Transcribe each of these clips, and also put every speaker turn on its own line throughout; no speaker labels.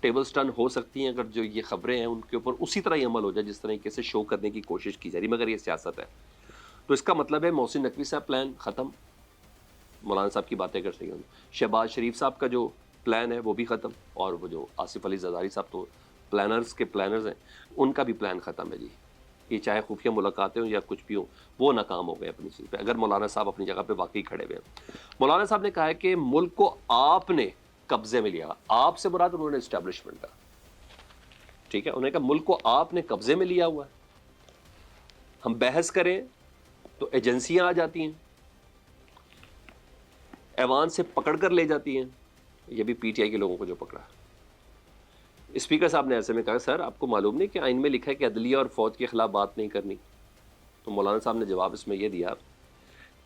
Tables turn ہو سکتی ہیں اگر جو یہ خبریں ہیں ان کے اوپر اسی طرح ہی عمل ہو جائے جس طریقے سے شو کرنے کی کوشش کی جا رہی، مگر یہ سیاست ہے. تو اس کا مطلب ہے محسن نقوی صاحب پلان ختم، مولانا صاحب کی باتیں کر رہی ہوں. شہباز شریف صاحب کا جو پلان ہے وہ بھی ختم، اور وہ جو آصف علی زرداری صاحب تو پلانرز کے پلانرز ہیں، ان کا بھی پلان ختم ہے جی. یہ چاہے خفیہ ملاقاتیں ہوں یا کچھ بھی ہوں، وہ ناکام ہو گئے اپنی چیز پہ، اگر مولانا صاحب اپنی جگہ پہ واقعی کھڑے ہوئے ہیں. مولانا صاحب نے کہا ہے کہ ملک کو آپ نے قبضے میں لیا. آپ سے مراد انہوں نے اسٹیبلشمنٹ کا، ٹھیک ہے، انہوں نے کہا ملک کو آپ نے قبضے میں لیا ہوا ہے. ہم بحث کریں تو ایجنسیاں آ جاتی ہیں، ایوان سے پکڑ کر لے جاتی ہیں. یہ بھی پی ٹی آئی کے لوگوں کو جو پکڑا. اسپیکر صاحب نے ایسے میں کہا سر آپ کو معلوم نہیں کہ آئین میں لکھا ہے کہ عدلیہ اور فوج کے خلاف بات نہیں کرنی. تو مولانا صاحب نے جواب اس میں یہ دیا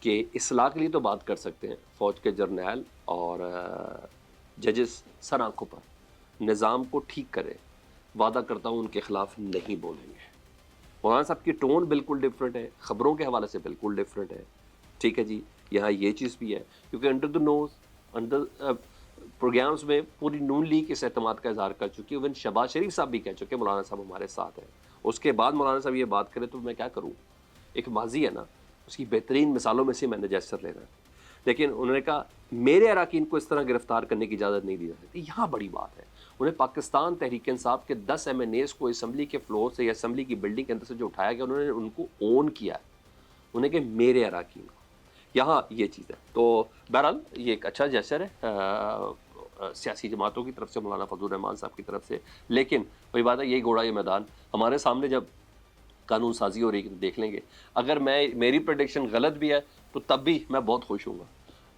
کہ اصلاح کے لیے تو بات کر سکتے ہیں، فوج کے جرنیل اور ججز سر آنکھوں پر نظام کو ٹھیک کرے، وعدہ کرتا ہوں ان کے خلاف نہیں بولیں گے. مولانا صاحب کی ٹون بالکل ڈفرینٹ ہے، خبروں کے حوالے سے بالکل ڈفرینٹ ہے. ٹھیک ہے جی، یہاں یہ چیز بھی ہے کیونکہ under the nose under programmes میں پوری نون لیگ اس اعتماد کا اظہار کر چکی ہے. ایون شہباز شریف صاحب بھی کہہ چکے مولانا صاحب ہمارے ساتھ ہیں. اس کے بعد مولانا صاحب یہ بات کرے تو میں کیا کروں؟ ایک ماضی ہے نا، اس کی بہترین مثالوں میں سے میں نے جیسر لینا ہے. لیکن انہوں نے کہا میرے اراکین کو اس طرح گرفتار کرنے کی اجازت نہیں دی جا سکتی. یہاں بڑی بات ہے، انہیں پاکستان تحریک انصاف کے 10 ایم این ایز کو اسمبلی کے فلور سے یا اسمبلی کی بلڈنگ کے اندر سے جو اٹھایا گیا، انہوں نے ان کو اون کیا ہے. انہیں کہ میرے اراکین کو، یہاں یہ چیز ہے. تو بہرحال یہ ایک اچھا جیسر ہے سیاسی جماعتوں کی طرف سے، مولانا فضل الرحمان صاحب کی طرف سے. لیکن وہی بات ہے، یہی گھوڑا یہ میدان ہمارے سامنے جب قانون سازی ہو رہی ہے دیکھ لیں گے. اگر میری پریڈکشن غلط بھی ہے تو تب بھی میں بہت خوش ہوں گا.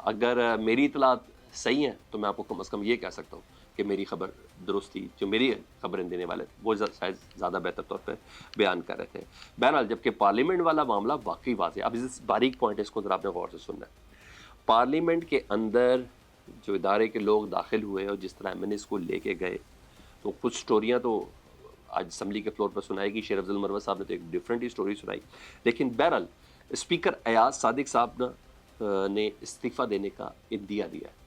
اگر میری اطلاعات صحیح ہیں تو میں آپ کو کم از کم یہ کہہ سکتا ہوں کہ میری خبر درست تھی، جو میری خبریں دینے والے تھے وہ شاید زیادہ بہتر طور پہ بیان کر رہے تھے. بہرحال جبکہ پارلیمنٹ والا معاملہ واقعی واضح ہے. اب اس باریک پوائنٹ ہے، اس کو ذرا آپ نے غور سے سننا ہے. پارلیمنٹ کے اندر جو ادارے کے لوگ داخل ہوئے اور جس طرح ایم این ایز کو لے کے گئے، تو کچھ سٹوریاں تو آج اسمبلی کے فلور پر سنائی گی. شیر افضل مروت صاحب نے تو ایک ڈفرینٹ ہی سٹوری سنائی. لیکن بہرحال اسپیکر ایاز صادق صاحب نے استعفیٰ دینے کا اندیا دیا ہے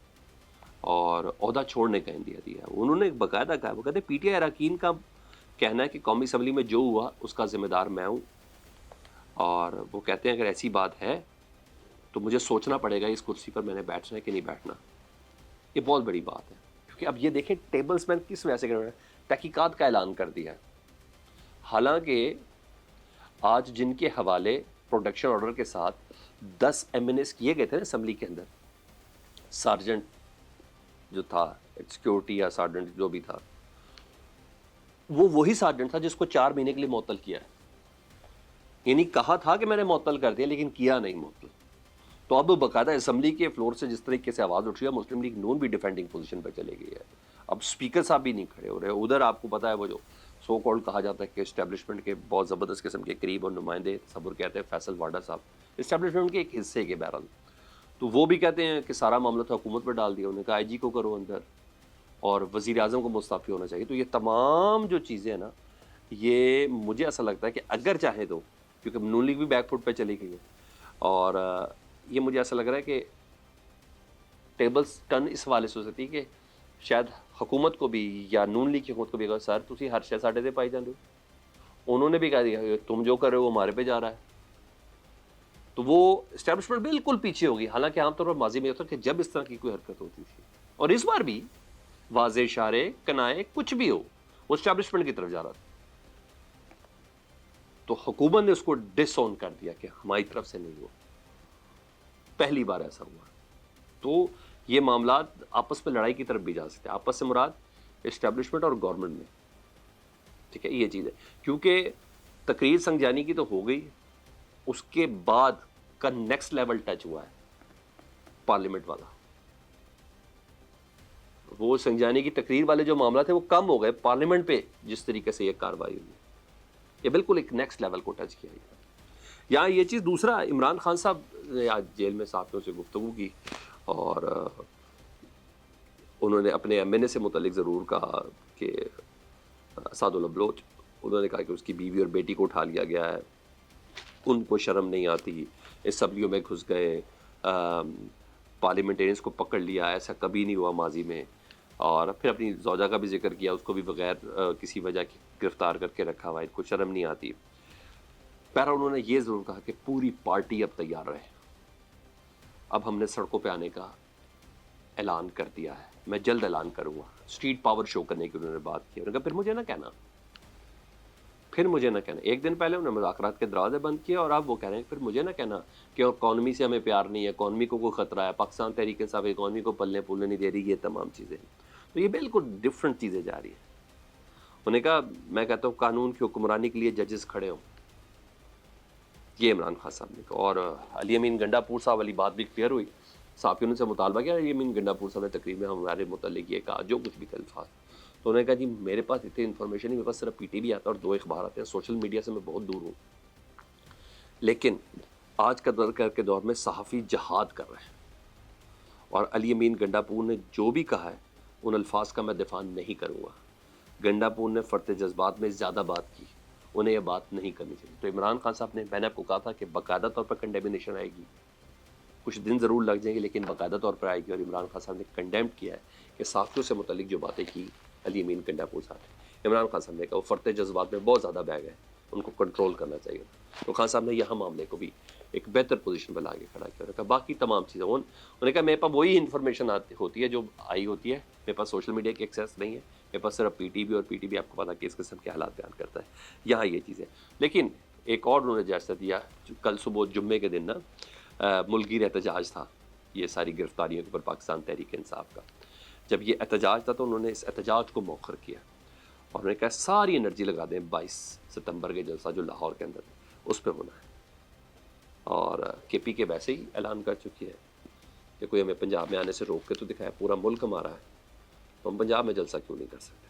اور عہدہ چھوڑنے کا اندیا دیا ہے. انہوں نے باقاعدہ کہا، وہ کہتے ہیں پی ٹی آئی اراکین کا کہنا ہے کہ قومی اسمبلی میں جو ہوا اس کا ذمہ دار میں ہوں، اور وہ کہتے ہیں اگر ایسی بات ہے تو مجھے سوچنا پڑے گا اس کرسی پر میں نے بیٹھنا ہے کہ نہیں بیٹھنا. یہ بہت بڑی بات ہے کیونکہ اب یہ دیکھیں ٹیبلز مین کس وجہ سے کر رہے ہیں، تحقیقات کا اعلان کر دیا ہے. حالانکہ آج جن کے حوالے پروڈکشن آرڈر کے ساتھ 10 ایم این ایز کیے گئے تھے نا اسمبلی کے اندر، سارجنٹ جو تھا سیکورٹی یا سارجنٹ جو بھی تھا، وہ وہی سارجنٹ تھا جس کو 4 مہینے کے لیے معطل کیا ہے. یعنی کہا تھا کہ میں نے معطل کر دیا لیکن کیا نہیں معطل. تو اب باقاعدہ اسمبلی کے فلور سے جس طریقے سے آواز اٹھ رہی ہے، مسلم لیگ نون بھی ڈیفینڈنگ پوزیشن پہ چلے گئی ہے. اب اسپیکر صاحب بھی نہیں کھڑے ہو رہے. ادھر آپ کو پتا ہے وہ جو سو کالڈ کہا جاتا ہے کہ اسٹیبلشمنٹ کے بہت زبردست قسم کے قریب اور نمائندے تصور کہتے ہیں فیصل واڈا صاحب، اسٹیبلشمنٹ کے ایک حصے کے بہرحال، تو وہ بھی کہتے ہیں کہ سارا معاملہ تو حکومت پر ڈال دیا. انہوں نے کہا آئی جی کو کرو اندر اور وزیر اعظم کو مستعفی ہونا چاہیے. تو یہ تمام جو چیزیں ہیں نا، یہ مجھے ایسا لگتا ہے کہ اگر چاہے تو، کیونکہ نون لیگ بھی بیک فٹ پہ چلی گئی ہے، اور یہ مجھے ایسا لگ رہا ہے کہ ٹیبلز ٹرن اس حوالے سے ہو سکتی ہے کہ شاید حکومت کو بھی یا نون لیگ کی حکومت کو بھی اگر سر تسی ہر شے ساڈے تے پائی جاندے ہو، انہوں نے بھی کہا دیا تم جو کر رہے ہو وہ ہمارے پہ جا رہا ہے. تو وہ اسٹیبلشمنٹ بالکل پیچھے ہوگی. حالانکہ عام طور پر ماضی میں ہوتا کہ جب اس طرح کی کوئی حرکت ہوتی تھی، اور اس بار بھی واضح اشارے کنائے کچھ بھی ہو، وہ اسٹیبلشمنٹ کی طرف جا رہا تھا. تو حکومت نے اس کو ڈس آن کر دیا کہ ہماری طرف سے نہیں ہوا. پہلی بار ایسا ہوا. تو یہ معاملات آپس میں لڑائی کی طرف بھی جا سکتے ہیں. آپس سے مراد اسٹیبلشمنٹ اور گورنمنٹ میں، ٹھیک ہے، یہ چیز ہے. کیونکہ تقریر سنجانی کی تو ہو گئی، اس کے بعد کا نیکسٹ لیول ٹچ ہوا ہے پارلیمنٹ والا. وہ سنجانی کی تقریر والے جو معاملہ تھے وہ کم ہو گئے، پارلیمنٹ پہ جس طریقے سے یہ کارروائی ہوئی، یہ بالکل ایک نیکسٹ لیول کو ٹچ کیا گیا. یہاں یہ چیز دوسرا، عمران خان صاحب نے آج جیل میں صحافیوں سے گفتگو کی اور انہوں نے اپنے ایم این اے سے متعلق ضرور کہا کہ اسد اللہ بلوچ، انہوں نے کہا کہ اس کی بیوی اور بیٹی کو اٹھا لیا گیا ہے، ان کو شرم نہیں آتی، اسمبلیوں میں گھس گئے، پارلیمنٹیرینس کو پکڑ لیا، ایسا کبھی نہیں ہوا ماضی میں. اور پھر اپنی زوجہ کا بھی ذکر کیا، اس کو بھی بغیر کسی وجہ کی گرفتار کر کے رکھا ہوا ہے، کوئی شرم نہیں آتی۔ پہلا انہوں نے یہ ضرور کہا کہ پوری پارٹی اب تیار رہے، اب ہم نے سڑکوں پہ آنے کا اعلان کر دیا ہے، میں جلد اعلان کروں گا۔ اسٹریٹ پاور شو کرنے کی انہوں نے بات کی، انہوں نے کہا پھر مجھے نہ کہنا، پھر مجھے نہ کہنا۔ ایک دن پہلے انہوں نے مذاکرات کے دروازے بند کیے اور اب وہ کہہ رہے ہیں پھر مجھے نہ کہنا کہ اکانومی سے ہمیں پیار نہیں ہے، اکانومی کو کوئی خطرہ ہے، پاکستان تحریک انصاف اکانومی کو پلنے پھولنے نہیں دے رہی، یہ تمام چیزیں۔ تو یہ بالکل ڈفرینٹ چیزیں جا رہی ہیں۔ انہوں نے کہا میں کہتا ہوں قانون کی حکمرانی کے لیے ججز کھڑے ہوں، یہ عمران خان صاحب نے کہا۔ اور علی امین گنڈا پور صاحب والی بات بھی کلیئر ہوئی، صحافیوں نے سے مطالبہ کیا، علی امین گنڈا پور صاحب نے تقریر میں ہمارے متعلق یہ کہا جو کچھ بھی الفاظ، تو انہوں نے کہا جی میرے پاس اتنی انفارمیشن نہیں، میرے پاس صرف پی ٹی وی آتا ہے اور 2 اخبار آتے ہیں، سوشل میڈیا سے میں بہت دور ہوں، لیکن آج کا دور میں صحافی جہاد کر رہے ہیں، اور علی امین گنڈا پور نے جو بھی کہا ہے ان الفاظ کا میں دفاع نہیں کروں گا۔ گنڈا پور نے فرط جذبات میں زیادہ بات کی، انہیں یہ بات نہیں کرنی چاہیے۔ تو عمران خان صاحب نے، میں نے آپ کو کہا تھا کہ باقاعدہ طور پر کنڈیمنیشن آئے گی، کچھ دن ضرور لگ جائیں گے لیکن باقاعدہ طور پر آئے گی، اور عمران خان صاحب نے کنڈیمڈ کیا ہے کہ صحافیوں سے متعلق جو باتیں کی علی امین گنڈا پور صاحب، عمران خان صاحب نے کہا وہ فرط جذبات میں بہت زیادہ بہ گئے، ان کو کنٹرول کرنا چاہیے۔ تو خان صاحب نے یہاں معاملے کو بھی ایک بہتر پوزیشن پہ لا کے کھڑا کیا، کہا باقی تمام چیزیں انہوں نے کہا میرے پاس وہی انفارمیشن ہوتی ہے جو آئی ہوتی ہے، میرے پاس سوشل میڈیا کی ایکسیس نہیں ہے، میرے پاس صرف پی ٹی وی، اور پی ٹی وی آپ کو پتا کس قسم کے حالات بیان کرتا ہے، یہاں یہ چیزیں۔ لیکن ایک اور انہوں نے جیسا دیا، کل صبح جمعے کے دن نا ملک گیر احتجاج تھا، یہ ساری گرفتاریوں کے اوپر پاکستان تحریک انصاف کا، جب یہ احتجاج تھا تو انہوں نے اس احتجاج کو مؤخر کیا، اور انہوں نے کہا ساری انرجی لگا دیں 22 ستمبر کے جلسہ جو لاہور کے اندر اس پہ ہونا ہے۔ اور کے پی کے ویسے ہی اعلان کر چکی ہے کہ کوئی ہمیں پنجاب میں آنے سے روک کے تو دکھائے، پورا ملک ہمارا ہے تو ہم پنجاب میں جلسہ کیوں نہیں کر سکتے،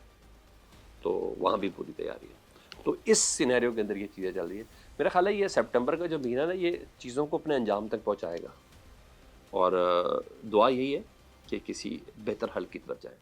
تو وہاں بھی پوری تیاری ہے۔ تو اس سینیریو کے اندر یہ چیزیں چل رہی ہیں۔ میرا خیال ہے یہ سپٹمبر کا جو مہینہ نا یہ چیزوں کو اپنے انجام تک پہنچائے گا، اور دعا یہی ہے کہ کسی بہتر حل کی طرف جائیں۔